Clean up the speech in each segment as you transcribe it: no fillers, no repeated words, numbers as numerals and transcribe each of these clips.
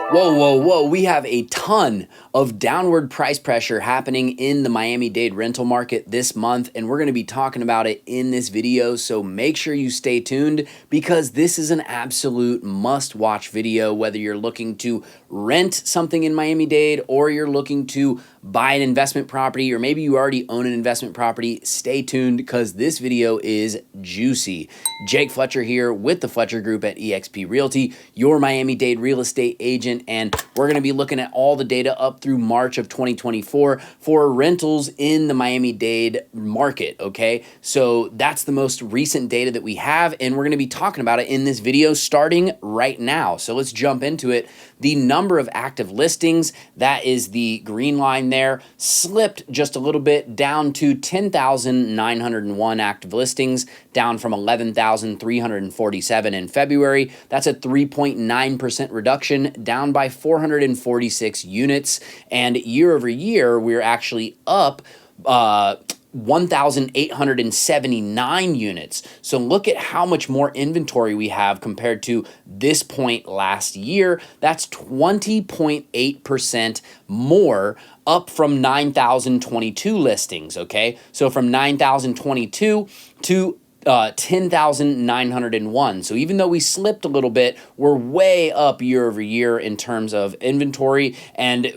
Whoa, whoa, whoa. We have a ton of downward price pressure happening in the Miami-Dade rental market this month, and we're going to be talking about it in this video, so make sure you stay tuned because this is an absolute must-watch video, whether you're looking to rent something in Miami-Dade or you're looking to buy an investment property, or maybe you already own an investment property. Stay tuned because this video is juicy. Jake Fletcher here with the Fletcher Group at eXp Realty, your Miami-Dade real estate agent, and we're going to be looking at all the data up through March of 2024 for rentals in the Miami-Dade market, okay? So that's the most recent data that we have, and we're going to be talking about it in this video starting right now. So let's jump into it. The number of active listings, that is the green line there, slipped just a little bit down to 10,901 active listings, down from 11,347 in February. That's a 3.9% reduction, down by 446 units. And year over year, we're actually up 1,879 units. So look at how much more inventory we have compared to this point last year. That's 20.8% more, up from 9,022 listings, okay? So from 9,022 to 10,901. So even though we slipped a little bit, we're way up year over year in terms of inventory. And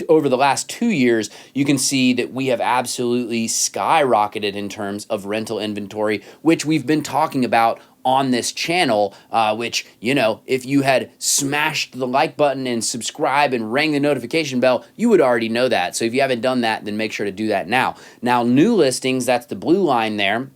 over the last 2 years, you can see that we have absolutely skyrocketed in terms of rental inventory, which we've been talking about on this channel, which, you know, if you had smashed the like button and subscribe and rang the notification bell, you would already know that. So if you haven't done that, then make sure to do that now. Now, new listings, that's the blue line there.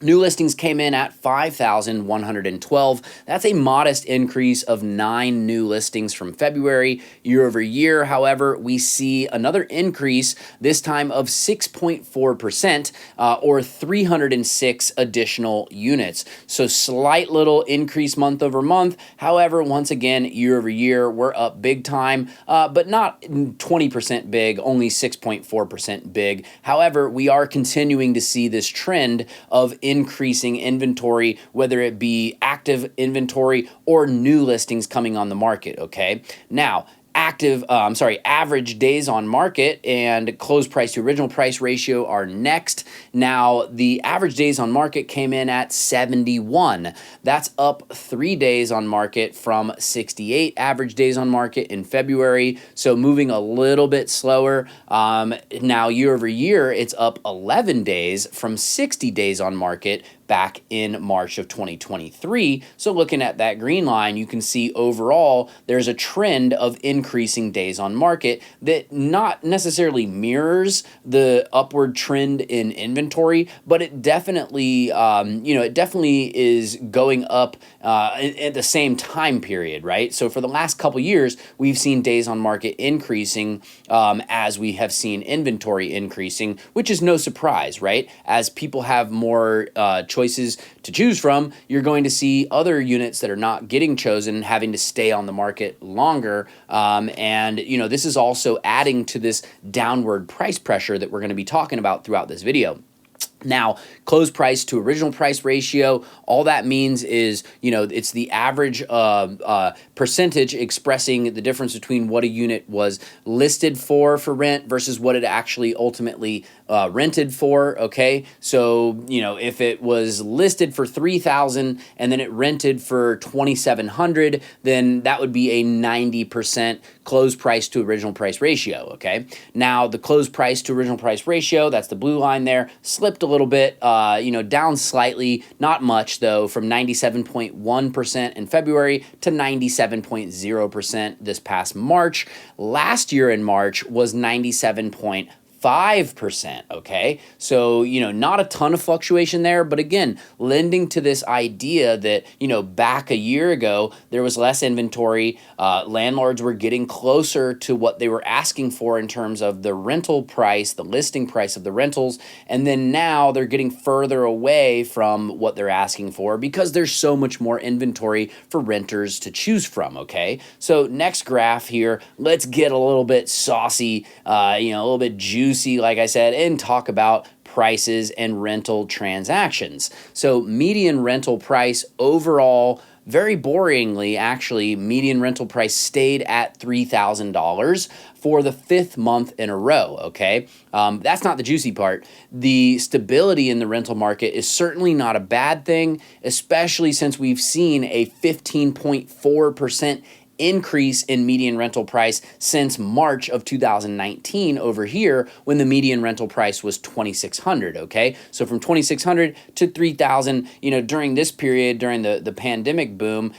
New listings came in at 5,112. That's a modest increase of 9 new listings from February. Year over year, however, we see another increase, this time of 6.4%, or 306 additional units. So slight little increase month over month. However, once again, year over year, we're up big time, but not 20% big, only 6.4% big. However, we are continuing to see this trend of increasing inventory, whether it be active inventory or new listings coming on the market, okay? Now, average days on market and close price to original price ratio are next. Now, the average days on market came in at 71. That's up 3 days on market from 68 average days on market in February. So moving a little bit slower. Now, year over year, it's up 11 days from 60 days on market back in March of 2023. So looking at that green line, you can see overall there's a trend of increasing days on market that not necessarily mirrors the upward trend in inventory, but it definitely, it definitely is going up at the same time period, right? So for the last couple years, we've seen days on market increasing as we have seen inventory increasing, which is no surprise, right? As people have more choices to choose from, you're going to see other units that are not getting chosen having to stay on the market longer. And, this is also adding to this downward price pressure that we're going to be talking about throughout this video. Now, close price to original price ratio, all that means is, it's the average percentage expressing the difference between what a unit was listed for rent versus what it actually ultimately rented for, okay? So, if it was listed for $3,000 and then it rented for $2,700, then that would be a 90% close price to original price ratio, okay? Now, the close price to original price ratio, that's the blue line there, slipped a little bit, down slightly, not much though, from 97.1% in February to 97.0% this past March. Last year in March was 97.5%, okay? So, not a ton of fluctuation there, but again, lending to this idea that, back a year ago, there was less inventory, landlords were getting closer to what they were asking for in terms of the rental price, the listing price of the rentals, and then now they're getting further away from what they're asking for because there's so much more inventory for renters to choose from, okay? So next graph here, let's get a little bit saucy, a little bit juicy, like I said, and talk about prices and rental transactions. So median rental price overall very boringly, actually, median rental price stayed at $3,000 for the fifth month in a row, okay? That's not the juicy part. The stability in the rental market is certainly not a bad thing, especially since we've seen a 15.4% increase in median rental price since March of 2019 over here, when the median rental price was 2,600. Okay, so from 2,600 to 3,000, during this period, during the pandemic boom,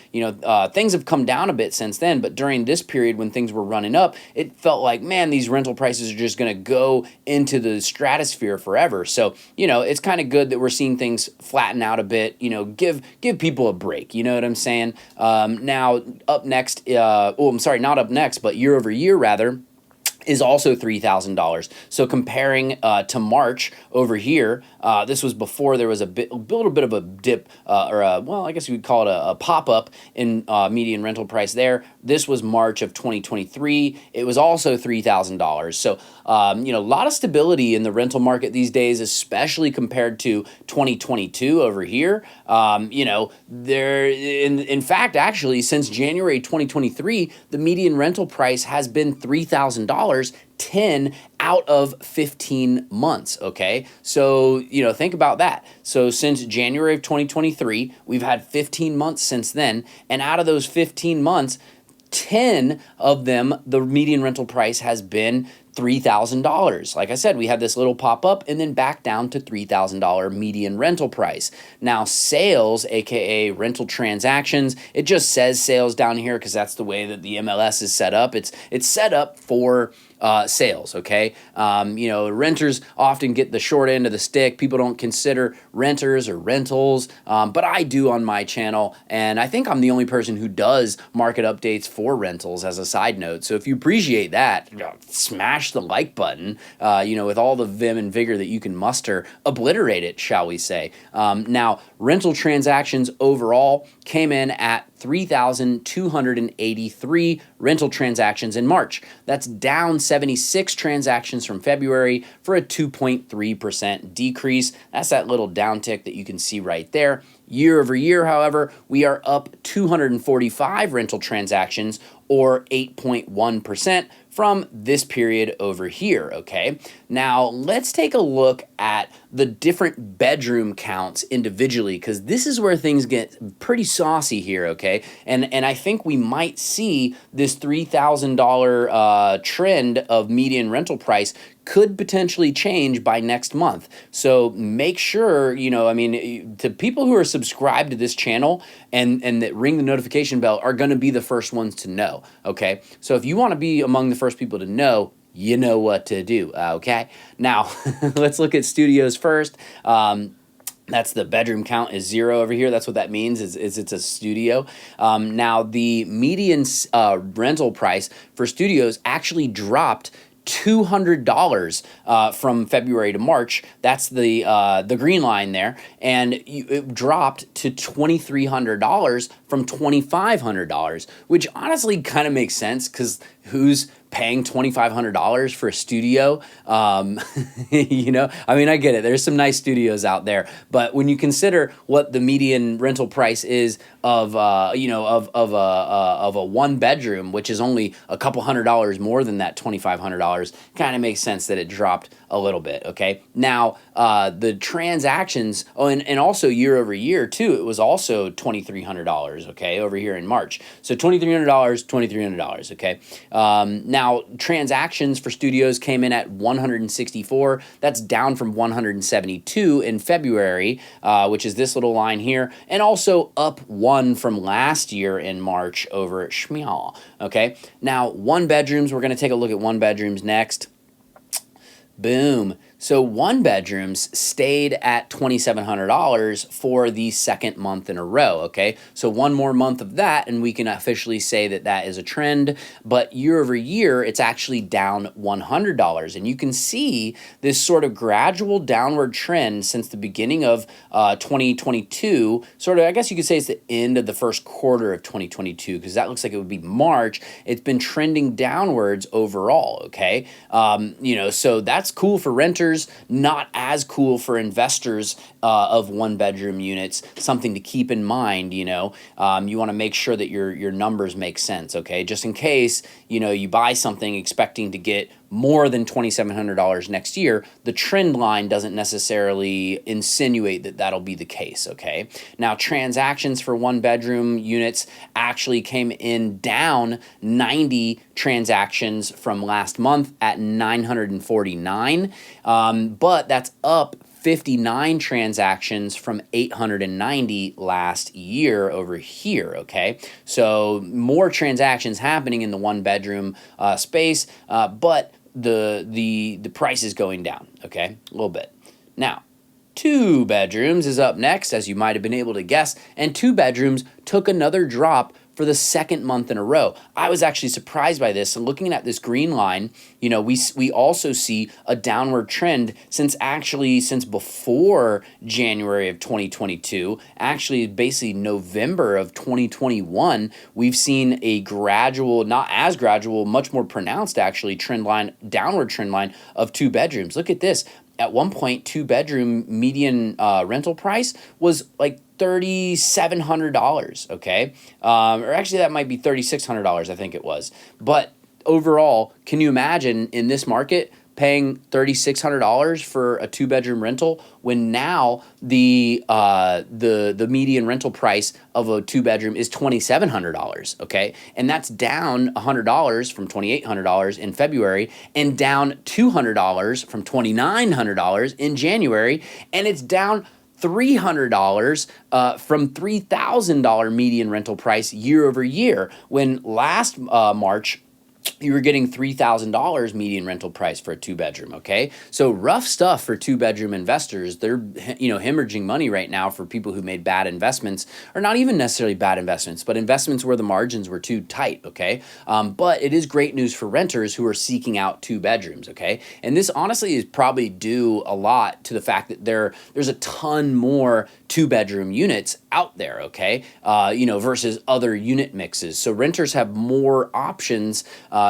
things have come down a bit since then, but during this period when things were running up, it felt like, man, these rental prices are just going to go into the stratosphere forever. So it's kind of good that we're seeing things flatten out a bit. Give people a break, you know what I'm saying? Now up next, not up next, but year over year rather, is also $3,000. So comparing to March over here, this was before there was a little bit of a dip, I guess you would call it a pop-up in median rental price there. This was March of 2023. It was also $3,000. So, a lot of stability in the rental market these days, especially compared to 2022 over here. In fact, actually, since January 2023, the median rental price has been $3,000 10 out of 15 months, okay? So, think about that. So since January of 2023, we've had 15 months since then, and out of those 15 months, 10 of them, the median rental price has been $3,000. Like I said, we had this little pop up and then back down to $3,000 median rental price. Now, sales, aka rental transactions, it just says sales down here because that's the way that the MLS is set up. It's set up for sales, okay? Renters often get the short end of the stick. People don't consider renters or rentals, but I do on my channel, and I think I'm the only person who does market updates for rentals as a side note. So if you appreciate that, smash the like button, with all the vim and vigor that you can muster, obliterate it, shall we say. Now, rental transactions overall came in at 3,283 rental transactions in March. That's down 76 transactions from February for a 2.3% decrease. That's that little downtick that you can see right there. Year over year, however, we are up 245 rental transactions, or 8.1%, from this period over here, okay? Now, let's take a look at the different bedroom counts individually, because this is where things get pretty saucy here, okay? And I think we might see this $3,000 trend of median rental price could potentially change by next month. So make sure, to people who are subscribed to this channel and that ring the notification bell are going to be the first ones to know, okay? So if you want to be among the first people to know, you know what to do, okay? Now, let's look at studios first. That's the bedroom count is 0 over here. That's what that means, is it's a studio. Now, the median rental price for studios actually dropped $200 from February to March. That's the green line there, and it dropped to $2,300 from $2,500, which honestly kind of makes sense because who's paying $2,500 for a studio? I get it. There's some nice studios out there, but when you consider what the median rental price is of a one bedroom, which is only a couple $100 more than that $2,500, kind of makes sense that it dropped a little bit. Okay. Now, the transactions, and also year over year too, it was also $2,300. Okay, over here in March. So $2,300, $2,300. Okay. Now, transactions for studios came in at 164. That's down from 172 in February, which is this little line here, and also up 1 from last year in March over at Schmeal. Okay. Now, one bedrooms, we're going to take a look at one bedrooms next. Boom. So one bedrooms stayed at $2,700 for the second month in a row, okay? So one more month of that, and we can officially say that that is a trend, but year over year, it's actually down $100. And you can see this sort of gradual downward trend since the beginning of 2022, sort of, I guess you could say it's the end of the first quarter of 2022, because that looks like it would be March. It's been trending downwards overall, okay? So that's cool for renters, not as cool for investors of one bedroom units, something to keep in mind. You want to make sure that your numbers make sense, okay? Just in case, you buy something expecting to get more than $2,700 next year, the trend line doesn't necessarily insinuate that that'll be the case, okay? Now, transactions for one bedroom units actually came in down 90 transactions from last month at 949, but that's up 59 transactions from 890 last year over here, okay? So more transactions happening in the one bedroom space, but the price is going down, okay? A little bit. Now, two bedrooms is up next, as you might have been able to guess, and two bedrooms took another drop for the second month in a row. I was actually surprised by this. And looking at this green line, we also see a downward trend since before January of 2022, actually basically November of 2021, we've seen a gradual, not as gradual, much more pronounced actually downward trend line of two bedrooms. Look at this. At one point, two bedroom median rental price was like $3,700, okay? Or actually, that might be $3,600, I think it was. But overall, can you imagine in this market paying $3,600 for a two-bedroom rental when now the median rental price of a two-bedroom is $2,700, okay? And that's down $100 from $2,800 in February and down $200 from $2,900 in January, and it's down $300 from $3,000 median rental price year over year, when last March you were getting $3,000 median rental price for a two bedroom, okay? So rough stuff for two bedroom investors. They're, hemorrhaging money right now for people who made bad investments, or not even necessarily bad investments, but investments where the margins were too tight, okay? But it is great news for renters who are seeking out two bedrooms, okay? And this honestly is probably due a lot to the fact that there's a ton more two bedroom units out there, okay? Versus other unit mixes. So renters have more options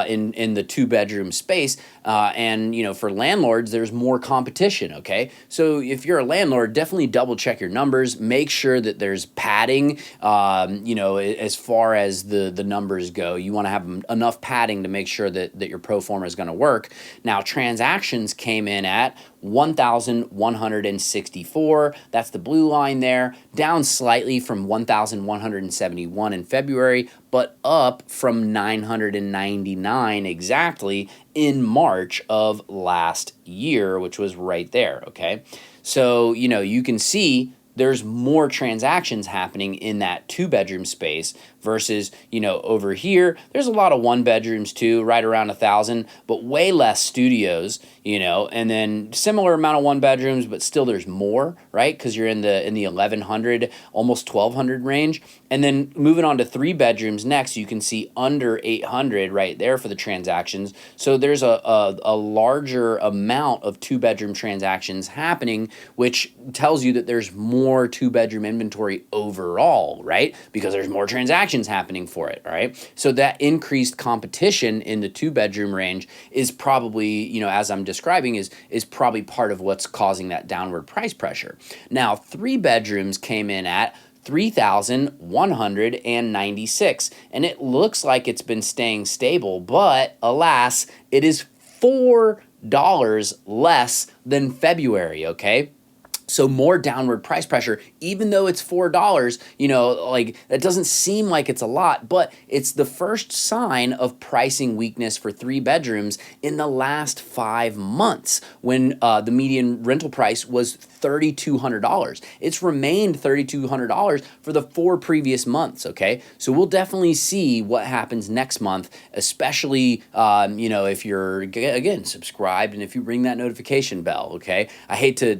in the two bedroom space, and for landlords there's more competition, okay? So if you're a landlord, definitely double check your numbers, make sure that there's padding, as far as the numbers go. You want to have enough padding to make sure that your pro forma is going to work. Now, transactions came in at 1,164. That's the blue line there, down slightly from 1,171 in February, but up from 999 exactly in March of last year, which was right there, okay? So, you can see there's more transactions happening in that two bedroom space versus, over here, there's a lot of one bedrooms too, right around 1,000, but way less studios, and then similar amount of one bedrooms, but still there's more, right? Because you're in the 1,100, almost 1,200 range. And then moving on to three bedrooms next, you can see under 800 right there for the transactions. So there's a larger amount of two bedroom transactions happening, which tells you that there's more two bedroom inventory overall, right? Because there's more transactions happening for it, all right? So that increased competition in the two bedroom range is probably, as I'm describing, is probably part of what's causing that downward price pressure. Now, three bedrooms came in at 3,196, and it looks like it's been staying stable, but alas, it is $4 less than February, okay? So more downward price pressure, even though it's $4, that doesn't seem like it's a lot, but it's the first sign of pricing weakness for three bedrooms in the last 5 months, when the median rental price was $3,200. It's remained $3,200 for the 4 previous months, okay? So we'll definitely see what happens next month, especially, if you're, again, subscribed and if you ring that notification bell, okay? I hate to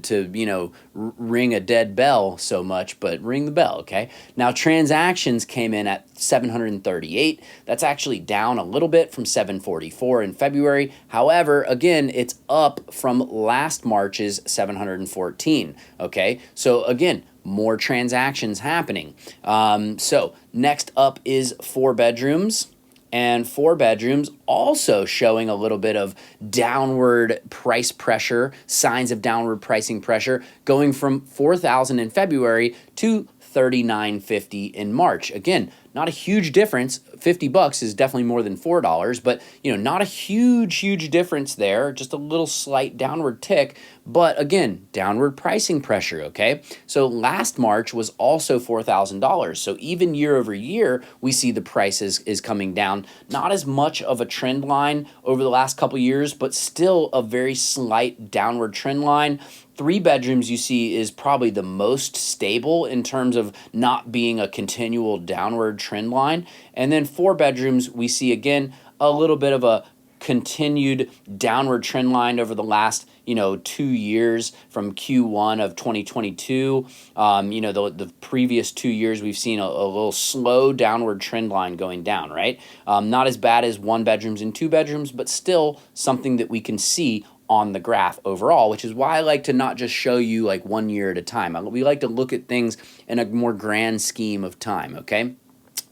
ring a dead bell so much, but ring the bell, okay? Now, transactions came in at 738. That's actually down a little bit from 744 in February. However, again, it's up from last March's 714, okay? So again, more transactions happening. So next up is 4 bedrooms. and 4 bedrooms also showing a little bit of downward price pressure, signs of downward pricing pressure, going from $4,000 in February to $39.50 in March. Again, not a huge difference. $50 is definitely more than $4, but not a huge difference there. Just a little slight downward tick, but again, downward pricing pressure. Okay, so last March was also $4,000. So even year over year, we see the prices is coming down. Not as much of a trend line over the last couple years, but still a very slight downward trend line. 3 bedrooms you see is probably the most stable in terms of not being a continual downward trend line. And then 4 bedrooms, we see again a little bit of a continued downward trend line over the last 2 years from Q1 of 2022. The previous 2 years we've seen a little slow downward trend line going down, right? Not as bad as 1 bedrooms and 2 bedrooms, but still something that we can see on the graph overall, which is why I like to not just show you like 1 year at a time. We like to look at things in a more grand scheme of time, okay?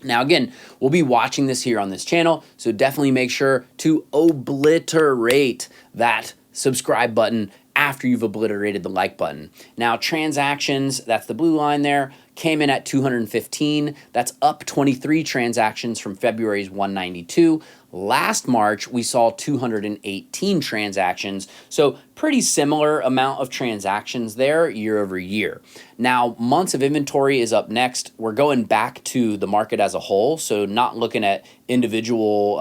Now, again, we'll be watching this here on this channel, so definitely make sure to obliterate that subscribe button after you've obliterated the like button. Now, transactions, that's the blue line there, came in at 215. That's up 23 transactions from February's 192. Last March, we saw 218 transactions, so pretty similar amount of transactions there year over year. Now, months of inventory is up next. We're going back to the market as a whole, so not looking at individual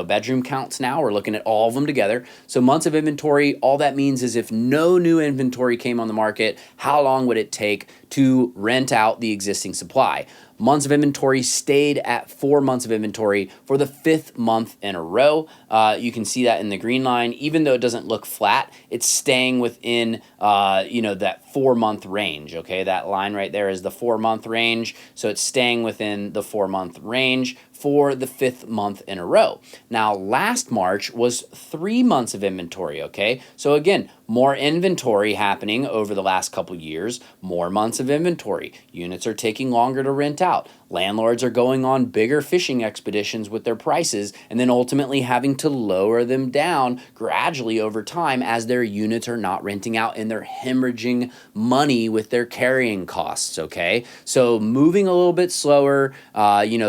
bedroom counts now. We're looking at all of them together. So months of inventory, all that means is if no new inventory came on the market, how long would it take to rent out the existing supply? Months of inventory stayed at 4 months of inventory for the 5th month in a row. You can see that in the green line. Even though it doesn't look flat, it's staying within that 4-month range. Okay, that line right there is the 4-month range. So it's staying within the 4-month range for the 5th month in a row. Now, last March was 3 months of inventory, okay? So again, more inventory happening over the last couple years, more months of inventory. Units are taking longer to rent out. Landlords are going on bigger fishing expeditions with their prices and then ultimately having to lower them down gradually over time as their units are not renting out and they're hemorrhaging money with their carrying costs, okay? So moving a little bit slower,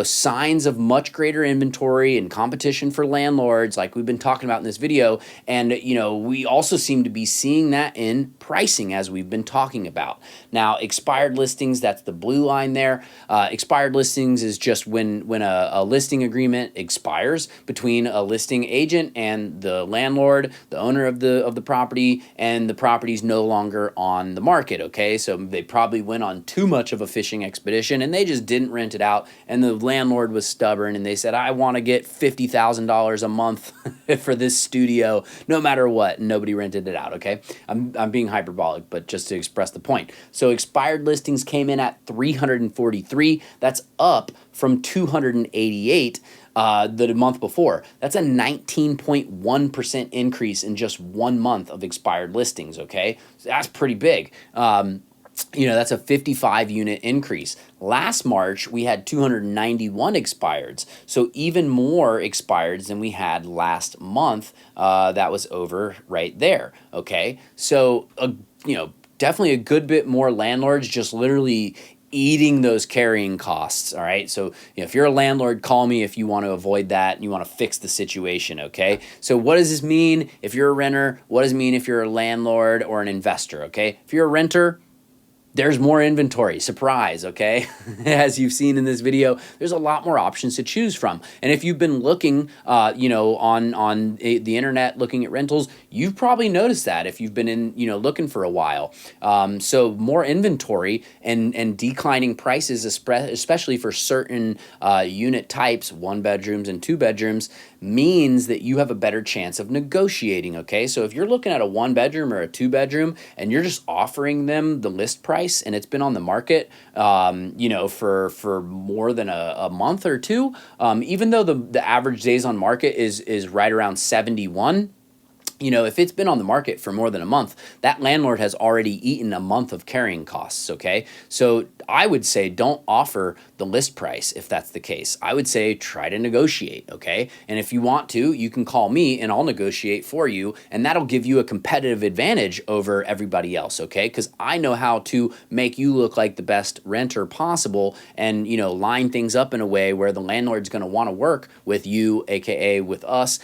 signs of much greater inventory and competition for landlords like we've been talking about in this video. And, we also seem to be seeing that in pricing as we've been talking about. Now, expired listings, that's the blue line there. Expired listings is just when a listing agreement expires between a listing agent and the landlord, the owner of the property, and the property's no longer on the market, okay? So they probably went on too much of a fishing expedition and they just didn't rent it out, and the landlord was stubborn and they said, I want to get $50,000 a month for this studio no matter what, and nobody rented it out, okay? I'm being hyperbolic, but just to express the point. So expired listings came in at 343. That's up from 288 the month before. That's a 19.1% increase in just 1 month of expired listings, okay? So that's pretty big. That's a 55 unit increase. Last March, we had 291 expireds. So even more expireds than we had last month. That was over right there. Okay. So, definitely a good bit more landlords just literally eating those carrying costs. All right. So if you're a landlord, call me if you want to avoid that and you want to fix the situation. Okay. So what does this mean if you're a renter? What does it mean if you're a landlord or an investor? Okay. If you're a renter, there's more inventory. Surprise, okay? As you've seen in this video, there's a lot more options to choose from. And if you've been looking, on the internet, looking at rentals, you've probably noticed that if you've been looking for a while. So more inventory and declining prices, especially for certain unit types, 1 bedrooms and 2 bedrooms, means that you have a better chance of negotiating, okay? So if you're looking at a 1 bedroom or a 2 bedroom and you're just offering them the list price and it's been on the market, for more than a month or two, even though the average days on market is right around 71, if it's been on the market for more than a month, that landlord has already eaten a month of carrying costs, okay? So I would say don't offer the list price if that's the case. I would say try to negotiate, okay? And if you want to, you can call me and I'll negotiate for you, and that'll give you a competitive advantage over everybody else, okay? Because I know how to make you look like the best renter possible and, line things up in a way where the landlord's gonna wanna work with you, AKA with us.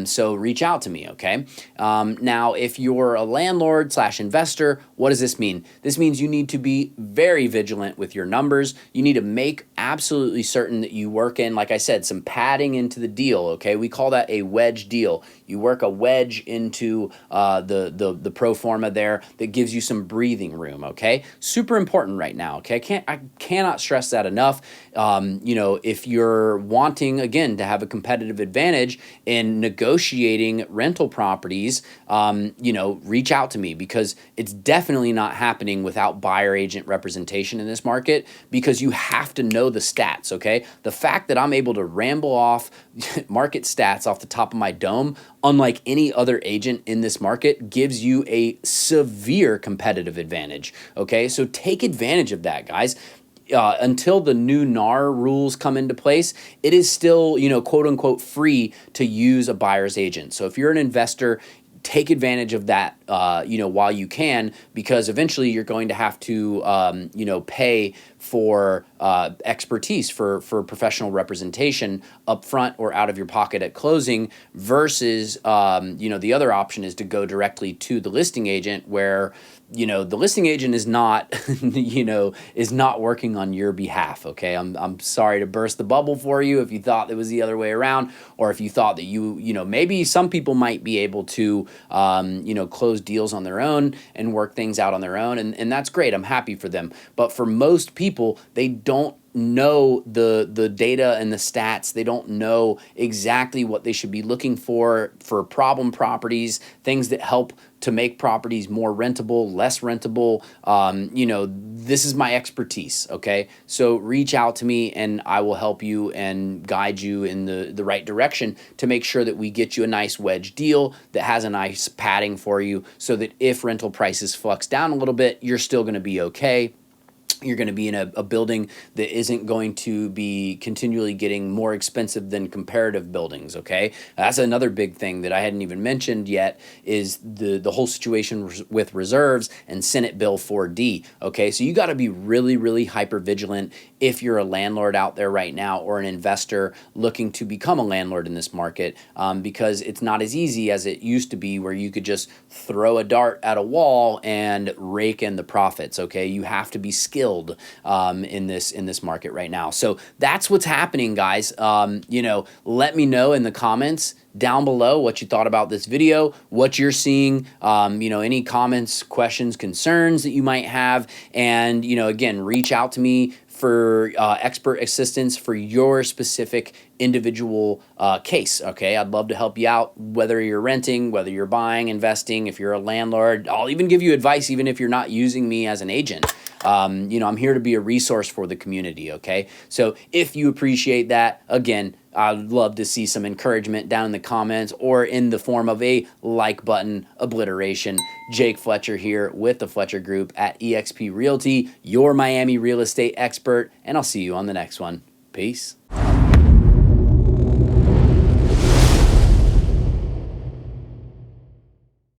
So reach out to me, okay? Now, if you're a landlord / investor, what does this mean? This means you need to be very vigilant with your numbers. You need to make absolutely certain that you work in, like I said, some padding into the deal, okay? We call that a wedge deal. You work a wedge into the pro forma there that gives you some breathing room, okay? Super important right now, okay? I cannot stress that enough. If you're wanting, again, to have a competitive advantage in negotiating rental properties, reach out to me, because it's definitely not happening without buyer agent representation in this market, because you have to know the stats, okay? The fact that I'm able to ramble off market stats off the top of my dome, unlike any other agent in this market, gives you a severe competitive advantage, okay? So take advantage of that, guys. Until the new NAR rules come into place, it is still, quote unquote, free to use a buyer's agent. So if you're an investor, take advantage of that, while you can, because eventually you're going to have to, pay for expertise, for professional representation up front or out of your pocket at closing, versus, the other option is to go directly to the listing agent, where the listing agent is not, is not working on your behalf, okay? I'm sorry to burst the bubble for you if you thought it was the other way around, or if you thought that maybe some people might be able to, close deals on their own and work things out on their own, and that's great. I'm happy for them. But for most people, they don't know the data and the stats. They don't know exactly what they should be looking for problem properties, things that help to make properties more rentable, less rentable. This is my expertise, okay? So reach out to me and I will help you and guide you in the right direction to make sure that we get you a nice wedge deal that has a nice padding for you, so that if rental prices flux down a little bit, you're still gonna be okay. You're going to be in a building that isn't going to be continually getting more expensive than comparative buildings, okay? That's another big thing that I hadn't even mentioned yet, is the whole situation with reserves and Senate Bill 4D, okay? So you got to be really, really hyper vigilant if you're a landlord out there right now, or an investor looking to become a landlord in this market, because it's not as easy as it used to be, where you could just throw a dart at a wall and rake in the profits, okay? You have to be skilled in this market right now. So that's what's happening, guys. Let me know in the comments down below what you thought about this video, what you're seeing, any comments, questions, concerns that you might have. And, again, reach out to me for expert assistance for your specific individual case, okay? I'd love to help you out, whether you're renting, whether you're buying, investing, if you're a landlord. I'll even give you advice even if you're not using me as an agent. I'm here to be a resource for the community, okay? So if you appreciate that, again, I'd love to see some encouragement down in the comments, or in the form of a like button obliteration. Jake Fletcher here with the Fletcher Group at eXp Realty, your Miami real estate expert, and I'll see you on the next one. Peace.